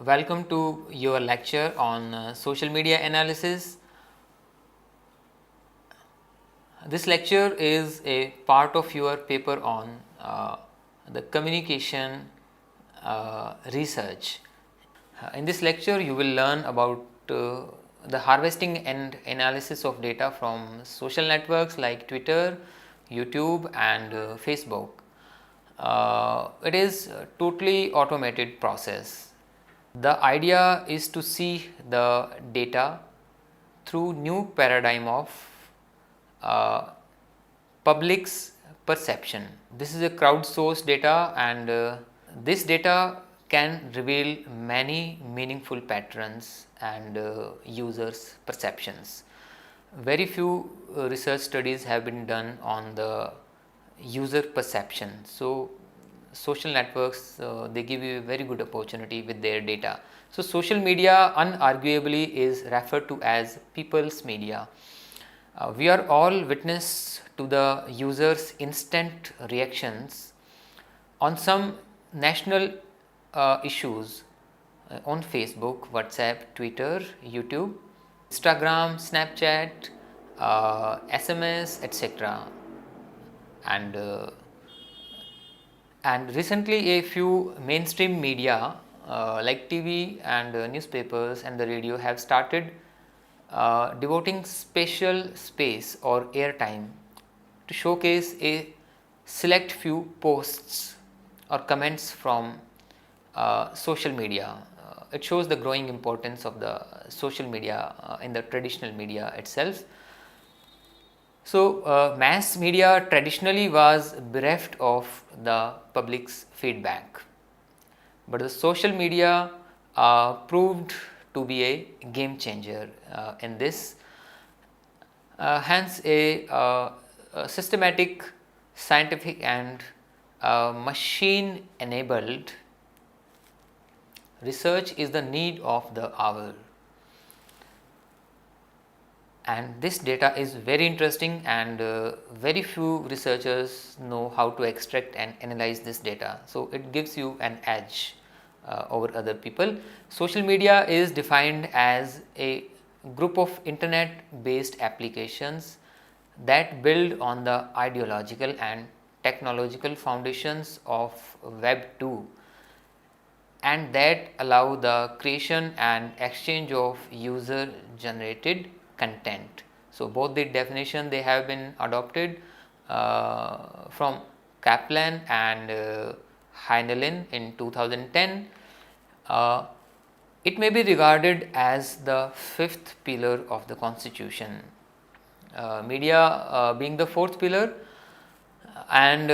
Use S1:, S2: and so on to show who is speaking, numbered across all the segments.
S1: Welcome to your lecture on social media analysis. This lecture is a part of your paper on the communication research. In this lecture, you will learn about the harvesting and analysis of data from social networks like Twitter, YouTube, and Facebook. It is a totally automated process. The idea is to see the data through new paradigm of public's perception. This is a crowdsourced data, and this data can reveal many meaningful patterns and users' perceptions. Very few research studies have been done on the user perception. So social networks they give you a very good opportunity with their data. So social media unarguably is referred to as people's media. We are all witness to the users' instant reactions on some national issues on Facebook, WhatsApp, Twitter, YouTube, Instagram, Snapchat, SMS, etc. And recently a few mainstream media like TV and newspapers and the radio have started devoting special space or airtime to showcase a select few posts or comments from social media. It shows the growing importance of the social media in the traditional media itself. So, mass media traditionally was bereft of the public's feedback, but the social media proved to be a game changer in this. Hence, a systematic, scientific, and machine enabled research is the need of the hour. And this data is very interesting, and very few researchers know how to extract and analyze this data. So, it gives you an edge over other people. Social media is defined as a group of internet based applications that build on the ideological and technological foundations of Web 2, and that allow the creation and exchange of user generated content. So, both the definition they have been adopted from Kaplan and Heinlein in 2010. It may be regarded as the fifth pillar of the constitution, media being the fourth pillar, and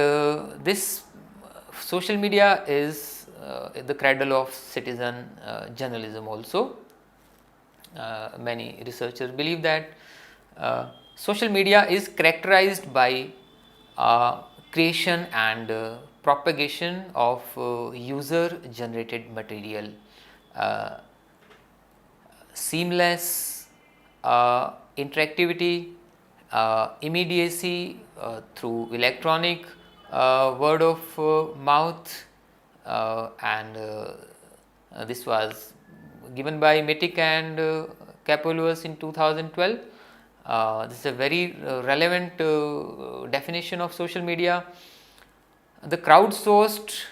S1: this social media is the cradle of citizen journalism also. Many researchers believe that social media is characterized by creation and propagation of user generated material, seamless interactivity, immediacy through electronic word of mouth, and this was given by Metic and Capoulos in 2012. This is a very relevant definition of social media. The crowdsourced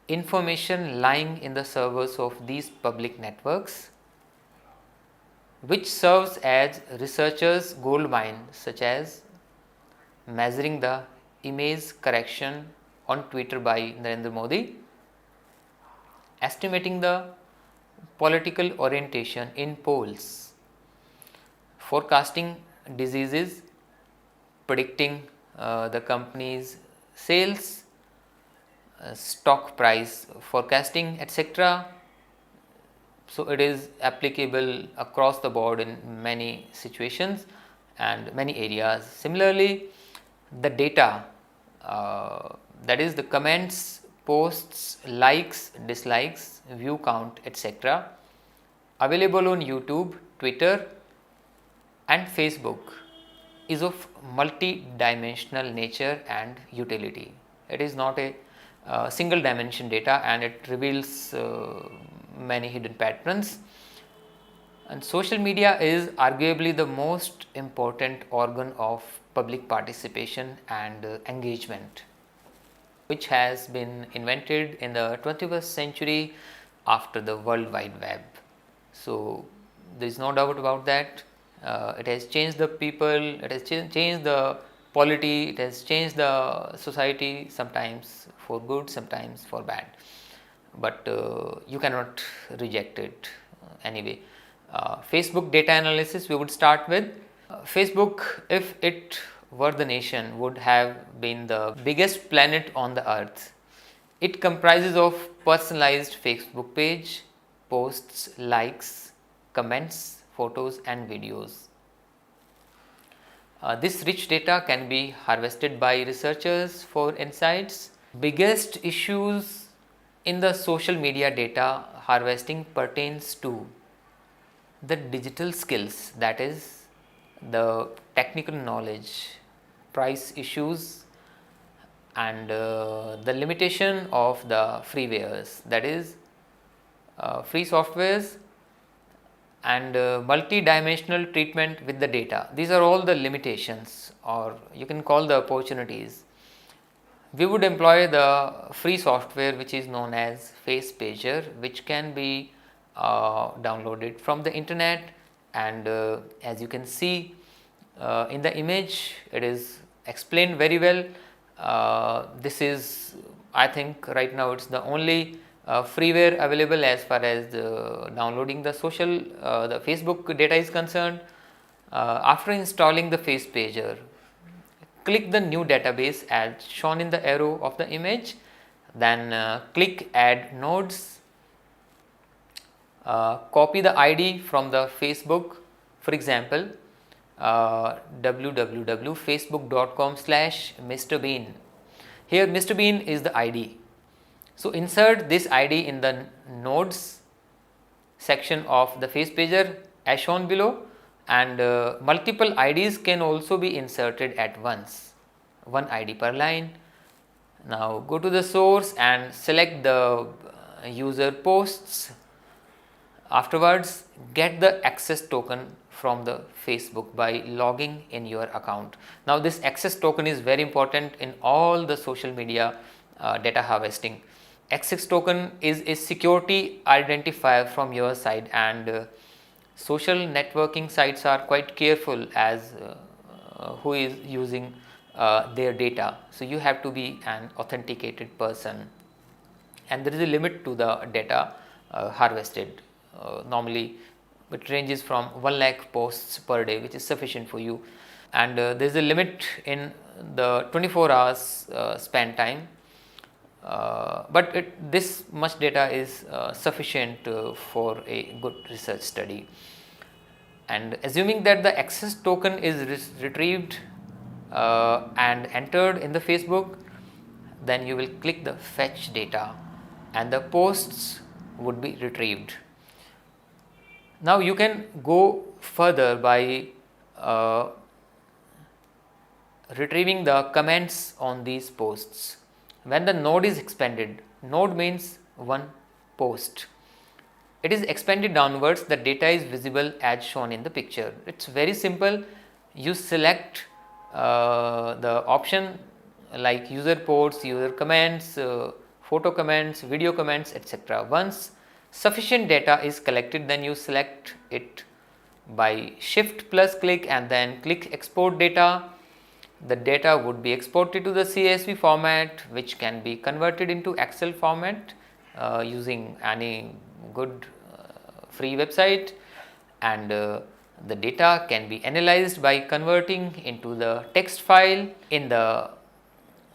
S1: information lying in the servers of these public networks, which serves as researchers' gold mine, such as measuring the image correction on Twitter by Narendra Modi, estimating the political orientation in polls, forecasting diseases, predicting the company's sales, stock price forecasting, etc. So, it is applicable across the board in many situations and many areas. Similarly, the data, that is the comments, posts, likes, dislikes, view count, etc., available on YouTube, Twitter, and Facebook, is of multi-dimensional nature and utility. It is not a single dimension data, and it reveals many hidden patterns. And social media is arguably the most important organ of public participation and engagement, which has been invented in the 21st century after the World Wide Web. So there is no doubt about that. It has changed the people, it has changed the polity, it has changed the society, sometimes for good, sometimes for bad. But you cannot reject it anyway. Facebook data analysis we would start with. Facebook, if it were the nation, would have been the biggest planet on the earth. It comprises of personalized Facebook page, posts, likes, comments, photos and videos. This rich data can be harvested by researchers for insights. Biggest issues in the social media data harvesting pertains to the digital skills, that is the technical knowledge, price issues, and the limitation of the freewares, that is free softwares, and multi-dimensional treatment with the data. These are all the limitations, or you can call the opportunities. We would employ the free software which is known as Face Pager, which can be downloaded from the internet, and as you can see in the image, it is explained very well. This is, I think right now it's the only freeware available as far as downloading the the Facebook data is concerned. After installing the Face Pager, click the new database as shown in the arrow of the image, then click add nodes, copy the ID from the Facebook, for example www.facebook.com/mrbean. Here Mr. Bean is the ID. So insert this ID in the nodes section of the Face Pager as shown below, and multiple IDs can also be inserted at once, one ID per line. Now go to the source and select the user posts. Afterwards, get the access token from the Facebook by logging in your account. Now this access token is very important in all the social media data harvesting. Access token is a security identifier from your side, and social networking sites are quite careful as who is using their data. So you have to be an authenticated person, and there is a limit to the data harvested. Normally it ranges from 1 lakh posts per day, which is sufficient for you, and there is a limit in the 24 hours span time, but this much data is sufficient for a good research study. And assuming that the access token is retrieved and entered in the Facebook, then you will click the fetch data and the posts would be retrieved. Now you can go further by retrieving the comments on these posts. When the node is expanded, node means one post, it is expanded downwards, the data is visible as shown in the picture. It's very simple. You select the option like user posts, user comments, photo comments, video comments, etc. Once sufficient data is collected, then you select it by shift plus click and then click export data. The data would be exported to the CSV format, which can be converted into Excel format using any good free website, and the data can be analyzed by converting into the text file in the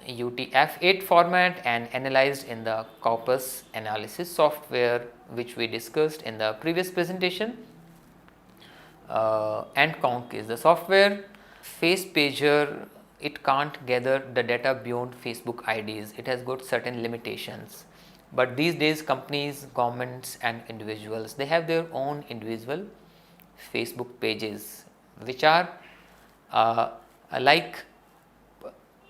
S1: UTF-8 format and analyzed in the corpus analysis software, which we discussed in the previous presentation. And Conc is the software. Face Pager, it can't gather the data beyond Facebook IDs. It has got certain limitations. But these days companies, governments and individuals, they have their own individual Facebook pages, which are like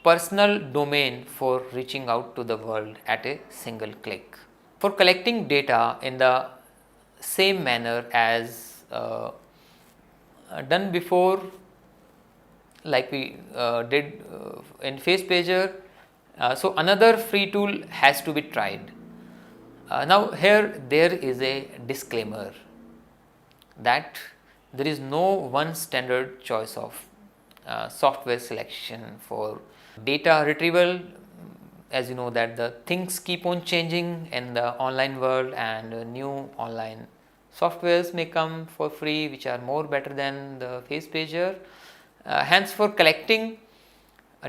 S1: personal domain for reaching out to the world at a single click. For collecting data in the same manner as done before, like we did in FacePager, so another free tool has to be tried. Now here there is a disclaimer that there is no one standard choice of software selection for data retrieval. As you know that the things keep on changing in the online world, and new online softwares may come for free which are more better than the FacePager. Hence, for collecting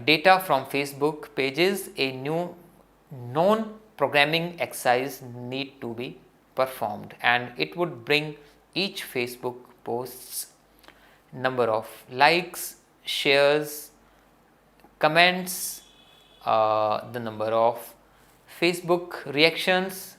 S1: data from Facebook pages, a new non-programming exercise need to be performed, and it would bring each Facebook post's number of likes, shares, comments, the number of Facebook reactions,